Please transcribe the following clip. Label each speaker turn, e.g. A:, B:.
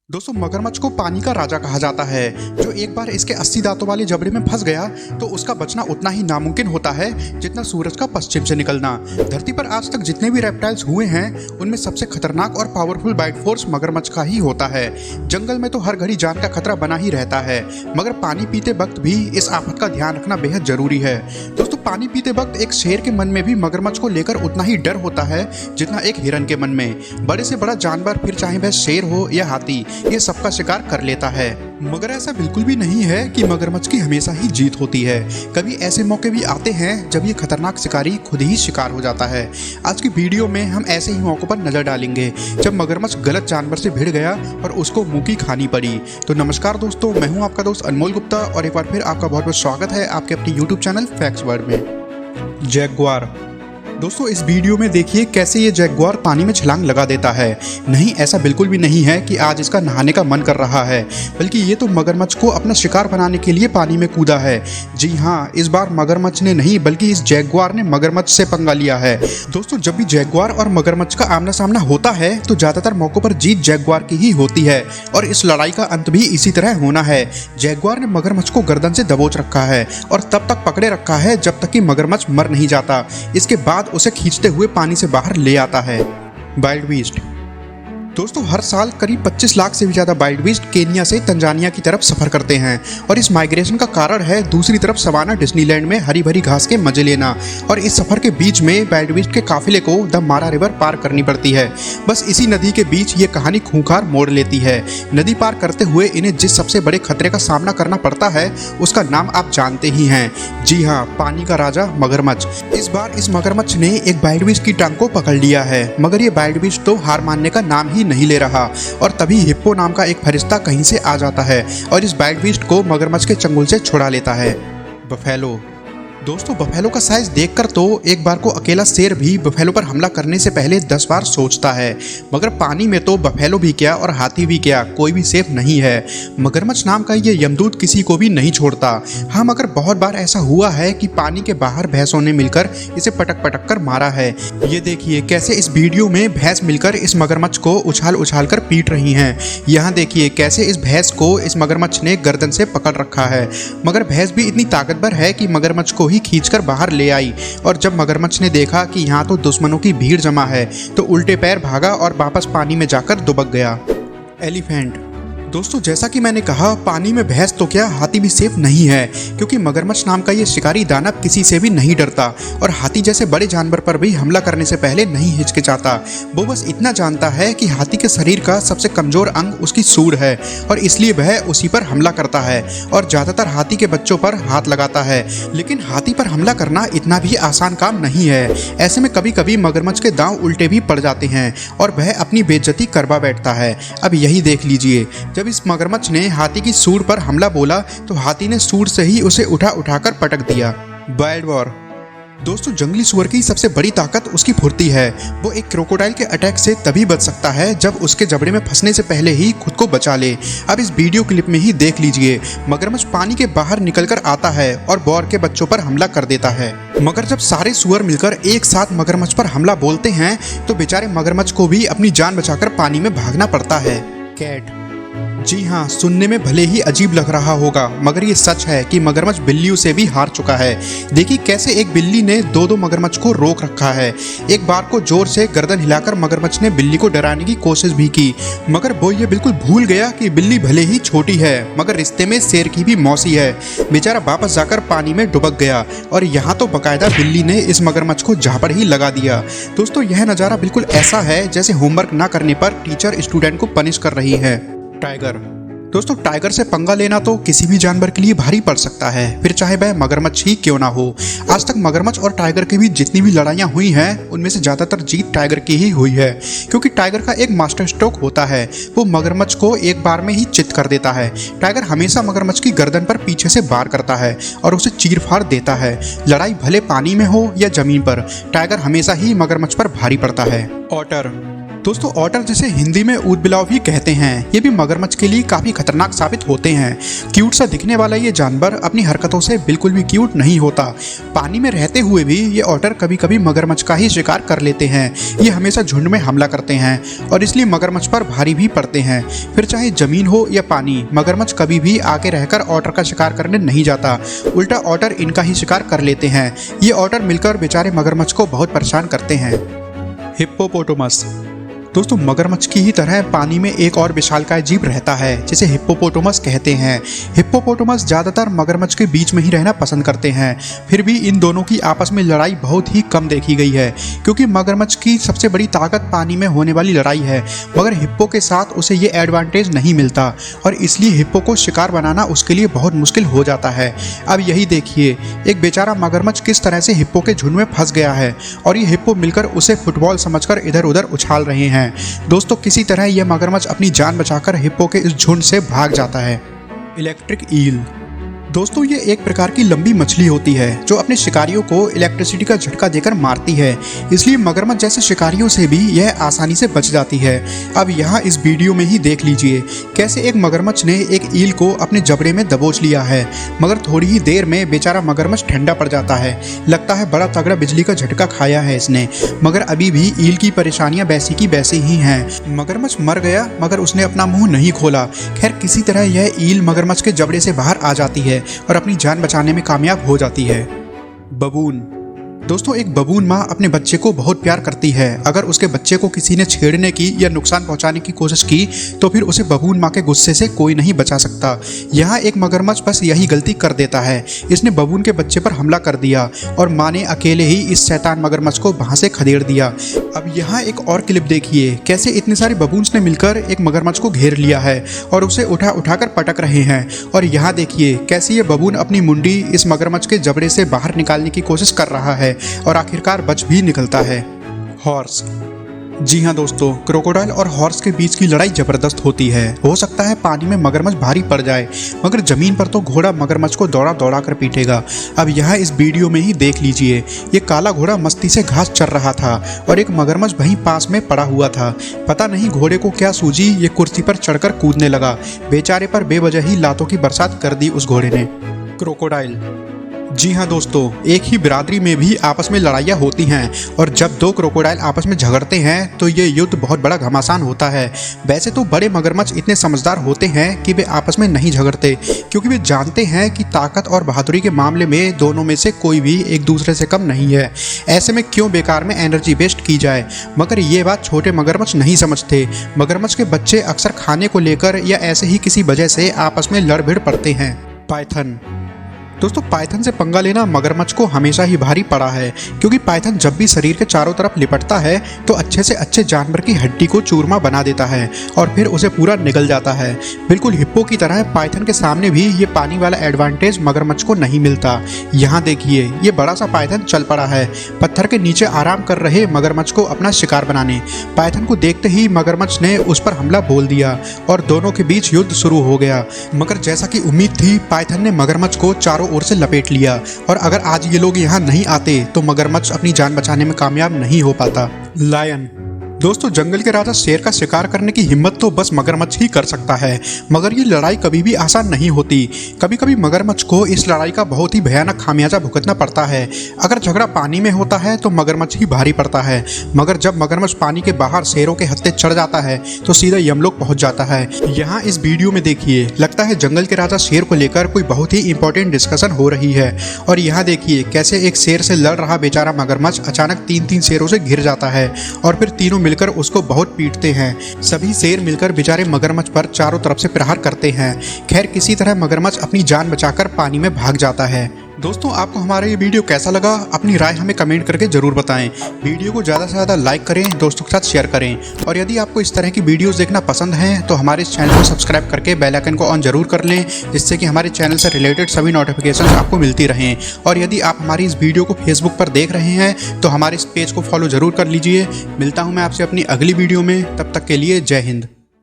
A: दोस्तों मगरमच्छ को पानी का राजा कहा जाता है। जो एक बार इसके 80 दांतों वाले जबड़े में फंस गया तो उसका बचना उतना ही नामुमकिन होता है जितना सूरज का पश्चिम से निकलना। धरती पर आज तक जितने भी रेप्टाइल्स हुए हैं उनमें सबसे खतरनाक और पावरफुल बाइट फोर्स मगरमच्छ का ही होता है। जंगल में तो हर घड़ी जान का खतरा बना ही रहता है, मगर पानी पीते वक्त भी इस आफत का ध्यान रखना बेहद जरूरी है। दोस्तों पानी पीते वक्त एक शेर के मन में भी मगरमच्छ को लेकर उतना ही डर होता है जितना एक हिरन के मन में। बड़े से बड़ा जानवर, फिर चाहे वह शेर हो या हाथी, ये सबका शिकार कर लेता है। मगर ऐसा बिल्कुल भी नहीं है कि मगरमच्छ की हमेशा ही जीत होती है। कभी ऐसे मौके भी आते हैं जब ये खतरनाक शिकारी खुद ही शिकार हो जाता है। आज की वीडियो में हम ऐसे ही मौकों पर नजर डालेंगे जब मगरमच्छ गलत जानवर से भिड़ गया और उसको मुंह की खानी पड़ी। तो नमस्कार दोस्तों, मैं हूं आपका दोस्त अनमोल गुप्ता और एक बार फिर आपका बहुत बहुत स्वागत है आपके अपने यूट्यूब चैनल फैक्ट्स वर्ल्ड में। जैगुआर। दोस्तों इस वीडियो में देखिए कैसे ये जैगुआर पानी में छलांग लगा देता है। नहीं, ऐसा बिल्कुल भी नहीं है कि आज इसका नहाने का मन कर रहा है, बल्कि ये तो मगरमच्छ को अपना शिकार बनाने के लिए पानी में कूदा है। जी हाँ, इस बार मगरमच्छ ने नहीं बल्कि इस जैगुआर ने मगरमच्छ से पंगा लिया है। दोस्तों जब भी जैगुआर और मगरमच्छ का आमना सामना होता है तो ज्यादातर मौकों पर जीत जैगुआर की ही होती है और इस लड़ाई का अंत भी इसी तरह होना है। जैगुआर ने मगरमच्छ को गर्दन से दबोच रखा है और तब तक पकड़े रखा है जब तक कि मगरमच्छ मर नहीं जाता। इसके बाद उसे खींचते हुए पानी से बाहर ले आता है। Wild beast. दोस्तों हर साल करीब 25 लाख से भी ज़्यादा वाइल्ड बीस्ट केन्या से तंजानिया की तरफ सफ़र करते हैं और इस माइग्रेशन का कारण है दूसरी तरफ सवाना डिज्नीलैंड में हरी भरी घास के मजे लेना। और इस सफ़र के बीच में वाइल्ड बीस्ट के काफिले को द मारा रिवर पार करनी पड़ती है। बस इसी नदी के बीच ये कहानी खूंखार मोड़ लेती है। नदी पार करते हुए इन्हें जिस सबसे बड़े खतरे का सामना करना पड़ता है उसका नाम आप जानते ही हैं। जी हाँ, पानी का राजा मगरमच्छ। इस बार इस मगरमच्छ ने एक वाइल्ड बीस्ट की टांग को पकड़ लिया है, मगर ये वाइल्ड बीस्ट तो हार मानने का नाम ही नहीं ले रहा। और तभी हिप्पो नाम का एक फरिश्ता कहीं से आ जाता है और इस वाइल्ड बीस्ट को मगरमच्छ के चंगुल से छुड़ा लेता है। बफेलो। दोस्तों बफेलो का साइज देखकर तो एक बार को अकेला शेर भी बफेलो पर हमला करने से पहले 10 बार सोचता है, मगर पानी में तो बफेलो भी क्या और हाथी भी क्या, कोई भी सेफ नहीं है। मगरमच्छ नाम का ये यमदूत किसी को भी नहीं छोड़ता। हाँ, मगर बहुत बार ऐसा हुआ है कि पानी के बाहर भैंसों ने मिलकर इसे पटक पटक कर मारा है। ये देखिए कैसे इस वीडियो में भैंस मिलकर इस मगरमच्छ को उछाल उछाल कर पीट रही हैं। यहाँ देखिए कैसे इस भैंस को इस मगरमच्छ ने गर्दन से पकड़ रखा है, मगर भैंस भी इतनी ताकतवर है कि मगरमच्छ को खींचकर बाहर ले आई। और जब मगरमच्छ ने देखा कि यहाँ तो दुश्मनों की भीड़ जमा है तो उल्टे पैर भागा और वापस पानी में जाकर दुबक गया। एलिफेंट। दोस्तों जैसा कि मैंने कहा, पानी में भैंस तो क्या हाथी भी सेफ नहीं है, क्योंकि मगरमच्छ नाम का ये शिकारी दानव किसी से भी नहीं डरता और हाथी जैसे बड़े जानवर पर भी हमला करने से पहले नहीं हिचकिचाता। वो बस इतना जानता है कि हाथी के शरीर का सबसे कमजोर अंग उसकी सूंड है और इसलिए वह उसी पर हमला करता है और ज्यादातर हाथी के बच्चों पर हाथ लगाता है। लेकिन हाथी पर हमला करना इतना भी आसान काम नहीं है। ऐसे में कभी कभी मगरमच्छ के दांव उल्टे भी पड़ जाते हैं और वह अपनी बेइज्जती करवा बैठता है। अब यही देख लीजिए, जब इस मगरमच्छ ने हाथी की सूंड पर हमला बोला तो हाथी ने सूंड से ही उसे उठाकर पटक दिया। Wild war. दोस्तों जंगली सुअर की सबसे बड़ी ताकत उसकी फुर्ती है। वो एक क्रोकोडाइल के अटैक से तभी बच सकता है जब उसके जबड़े में फंसने से पहले ही खुद को बचा ले। अब इस वीडियो क्लिप में ही देख लीजिए, मगरमच्छ पानी के बाहर निकलकर आता है और वॉर के बच्चों पर हमला कर देता है। मगर जब सारे सुअर मिलकर एक साथ मगरमच्छ पर हमला बोलते हैं तो बेचारे मगरमच्छ को भी अपनी जान बचाकर पानी में भागना पड़ता है। कैट। जी हाँ, सुनने में भले ही अजीब लग रहा होगा मगर ये सच है कि मगरमच्छ बिल्लियों से भी हार चुका है। देखिए कैसे एक बिल्ली ने दो मगरमच्छ को रोक रखा है। एक बार को जोर से गर्दन हिलाकर मगरमच्छ ने बिल्ली को डराने की कोशिश भी की, मगर वो ये बिल्कुल भूल गया कि बिल्ली भले ही छोटी है मगर रिश्ते में शेर की भी मौसी है। बेचारा वापस जाकर पानी में डुबक गया और यहाँ तो बकायदा बिल्ली ने इस मगरमच्छ को झापड़ ही लगा दिया। दोस्तों यह नज़ारा बिल्कुल ऐसा है जैसे होमवर्क ना करने पर टीचर स्टूडेंट को पनिश कर रही है। टाइगर। दोस्तों टाइगर से पंगा लेना तो किसी भी जानवर के लिए भारी पड़ सकता है, फिर चाहे वह मगरमच्छ ही क्यों ना हो। आज तक मगरमच्छ और टाइगर के बीच जितनी भी लड़ाइयाँ हुई हैं उनमें से ज़्यादातर जीत टाइगर की ही हुई है, क्योंकि टाइगर का एक मास्टर स्ट्रोक होता है, वो मगरमच्छ को एक बार में ही चित कर देता है। टाइगर हमेशा मगरमच्छ की गर्दन पर पीछे से वार करता है और उसे चीर फाड़ देता है। लड़ाई भले पानी में हो या जमीन पर, टाइगर हमेशा ही मगरमच्छ पर भारी पड़ता है। ऑटर। दोस्तों ऑटर जिसे हिंदी में ऊदबिलाव भी कहते हैं, ये भी मगरमच्छ के लिए काफी खतरनाक साबित होते हैं। क्यूट सा दिखने वाला ये जानवर अपनी हरकतों से बिल्कुल भी क्यूट नहीं होता। पानी में रहते हुए भी ये ऑटर कभी कभी मगरमच्छ का ही शिकार कर लेते हैं। ये हमेशा झुंड में हमला करते हैं और इसलिए मगरमच्छ पर भारी भी पड़ते हैं। फिर चाहे जमीन हो या पानी, मगरमच्छ कभी भी आगे रहकर ऑटर का शिकार करने नहीं जाता, उल्टा ऑटर इनका ही शिकार कर लेते हैं। ये ऑटर मिलकर बेचारे मगरमच्छ को बहुत परेशान करते हैं। हिप्पोपोटामस। दोस्तों मगरमच्छ की ही तरह पानी में एक और विशालकाय जीव रहता है जिसे हिप्पोपोटामस कहते हैं। हिप्पोपोटामस ज़्यादातर मगरमच्छ के बीच में ही रहना पसंद करते हैं। फिर भी इन दोनों की आपस में लड़ाई बहुत ही कम देखी गई है, क्योंकि मगरमच्छ की सबसे बड़ी ताकत पानी में होने वाली लड़ाई है, मगर हिप्पो के साथ उसे ये एडवांटेज नहीं मिलता और इसलिए हिप्पो को शिकार बनाना उसके लिए बहुत मुश्किल हो जाता है। अब यही देखिए, एक बेचारा मगरमच्छ किस तरह से हिप्पो के झुंड में फंस गया है और ये हिप्पो मिलकर उसे फुटबॉल समझकर इधर उधर उछाल रहे हैं। दोस्तों किसी तरह यह मगरमच्छ अपनी जान बचाकर हिप्पो के इस झुंड से भाग जाता है। Electric eel. दोस्तों ये एक प्रकार की लंबी मछली होती है जो अपने शिकारियों को इलेक्ट्रिसिटी का झटका देकर मारती है, इसलिए मगरमच्छ जैसे शिकारियों से भी यह आसानी से बच जाती है। अब यहाँ इस वीडियो में ही देख लीजिए कैसे एक मगरमच्छ ने एक ईल को अपने जबड़े में दबोच लिया है, मगर थोड़ी ही देर में बेचारा मगरमच्छ ठंडा पड़ जाता है। लगता है बड़ा तगड़ा बिजली का झटका खाया है इसने, मगर अभी भी ईल की परेशानियां वैसी की वैसी ही हैं। मगरमच्छ मर गया मगर उसने अपना मुंह नहीं खोला। खैर किसी तरह यह ईल मगरमच्छ के जबड़े से बाहर आ जाती है और अपनी जान बचाने में कामयाब हो जाती है। बबून। दोस्तों एक बबून माँ अपने बच्चे को बहुत प्यार करती है। अगर उसके बच्चे को किसी ने छेड़ने की या नुकसान पहुंचाने की कोशिश की तो फिर उसे बबून माँ के गुस्से से कोई नहीं बचा सकता। यहाँ एक मगरमच्छ बस यही गलती कर देता है, इसने बबून के बच्चे पर हमला कर दिया और माँ ने अकेले ही इस शैतान मगरमच्छ को वहाँ से खदेड़ दिया। अब यहाँ एक और क्लिप देखिए कैसे इतने सारे बबून्स ने मिलकर एक मगरमच्छ को घेर लिया है और उसे उठा उठाकर पटक रहे हैं। और यहाँ देखिए कैसे ये बबून अपनी मुंडी इस मगरमच्छ के जबड़े से बाहर निकालने की कोशिश कर रहा है और आखिरकार बच भी निकलता है। हॉर्स। जी हाँ दोस्तों, क्रोकोडाइल और हॉर्स के बीच की लड़ाई जबरदस्त होती है। हो सकता है पानी में मगरमच्छ भारी पड़ जाए, मगर जमीन पर तो घोड़ा मगरमच्छ को दौड़ा दौड़ा कर पीटेगा। अब यहाँ इस वीडियो में ही देख लीजिए, ये काला घोड़ा मस्ती से घास चर रहा था और एक मगरमच्छ वहीं पास में पड़ा हुआ था। पता नहीं घोड़े को क्या सूझी, ये कुर्सी पर चढ़कर कूदने लगा। बेचारे पर बेवजह ही लातों की बरसात कर दी उस घोड़े ने। क्रोकोडाइल। जी हाँ दोस्तों, एक ही बिरादरी में भी आपस में लड़ाइयाँ होती हैं और जब दो क्रोकोडाइल आपस में झगड़ते हैं तो ये युद्ध बहुत बड़ा घमासान होता है। वैसे तो बड़े मगरमच्छ इतने समझदार होते हैं कि वे आपस में नहीं झगड़ते, क्योंकि वे जानते हैं कि ताकत और बहादुरी के मामले में दोनों में से कोई भी एक दूसरे से कम नहीं है। ऐसे में क्यों बेकार में एनर्जी वेस्ट की जाए। मगर ये बात छोटे मगरमच्छ नहीं समझते। मगरमच्छ के बच्चे अक्सर खाने को लेकर या ऐसे ही किसी वजह से आपस में लड़ भिड़ पड़ते हैं। पाइथन। दोस्तों पाइथन से पंगा लेना मगरमच्छ को हमेशा ही भारी पड़ा है, क्योंकि पाइथन जब भी शरीर के चारों तरफ लिपटता है तो अच्छे से अच्छे जानवर की हड्डी को चूरमा बना देता है और फिर उसे पूरा निगल जाता है। बिल्कुल हिप्पो की तरह पाइथन के सामने भी ये पानी वाला एडवांटेज मगरमच्छ को नहीं मिलता। यहाँ देखिए ये बड़ा सा पाइथन चल पड़ा है पत्थर के नीचे आराम कर रहे मगरमच्छ को अपना शिकार बनाने। पाइथन को देखते ही मगरमच्छ ने उस पर हमला बोल दिया और दोनों के बीच युद्ध शुरू हो गया। मगर जैसा कि उम्मीद थी, पाइथन ने मगरमच्छ को चारों ओर से लपेट लिया और अगर आज ये लोग यहाँ नहीं आते तो मगरमच्छ अपनी जान बचाने में कामयाब नहीं हो पाता। लायन। दोस्तों जंगल के राजा शेर का शिकार करने की हिम्मत तो बस मगरमच्छ ही कर सकता है, मगर ये लड़ाई कभी भी आसान नहीं होती। कभी कभी मगरमच्छ को इस लड़ाई का बहुत ही भयानक खामियाजा भुगतना पड़ता है। अगर झगड़ा पानी में होता है तो मगरमच्छ ही भारी पड़ता है, मगर जब मगरमच्छ पानी के बाहर शेरों के हत्थे चढ़ जाता है तो सीधा यमलोक पहुंच जाता है। यहाँ इस वीडियो में देखिए, लगता है जंगल के राजा शेर को लेकर कोई बहुत ही इंपॉर्टेंट डिस्कशन हो रही है। और यहाँ देखिए कैसे एक शेर से लड़ रहा बेचारा मगरमच्छ अचानक तीन शेरों से घिर जाता है और फिर तीनों मिलकर उसको बहुत पीटते हैं। सभी शेर मिलकर बेचारे मगरमच्छ पर चारों तरफ से प्रहार करते हैं। खैर किसी तरह मगरमच्छ अपनी जान बचाकर पानी में भाग जाता है। दोस्तों आपको हमारा ये वीडियो कैसा लगा, अपनी राय हमें कमेंट करके जरूर बताएं। वीडियो को ज़्यादा से ज़्यादा लाइक करें, दोस्तों के साथ शेयर करें और यदि आपको इस तरह की वीडियोस देखना पसंद हैं तो हमारे इस चैनल को सब्सक्राइब करके बेल आइकन को ऑन जरूर कर लें, जिससे कि हमारे चैनल से रिलेटेड सभी नोटिफिकेशन आपको मिलती रहें। और यदि आप हमारी इस वीडियो को फेसबुक पर देख रहे हैं तो हमारे इस पेज को फॉलो जरूर कर लीजिए। मिलता हूँ मैं आपसे अपनी अगली वीडियो में, तब तक के लिए जय हिंद।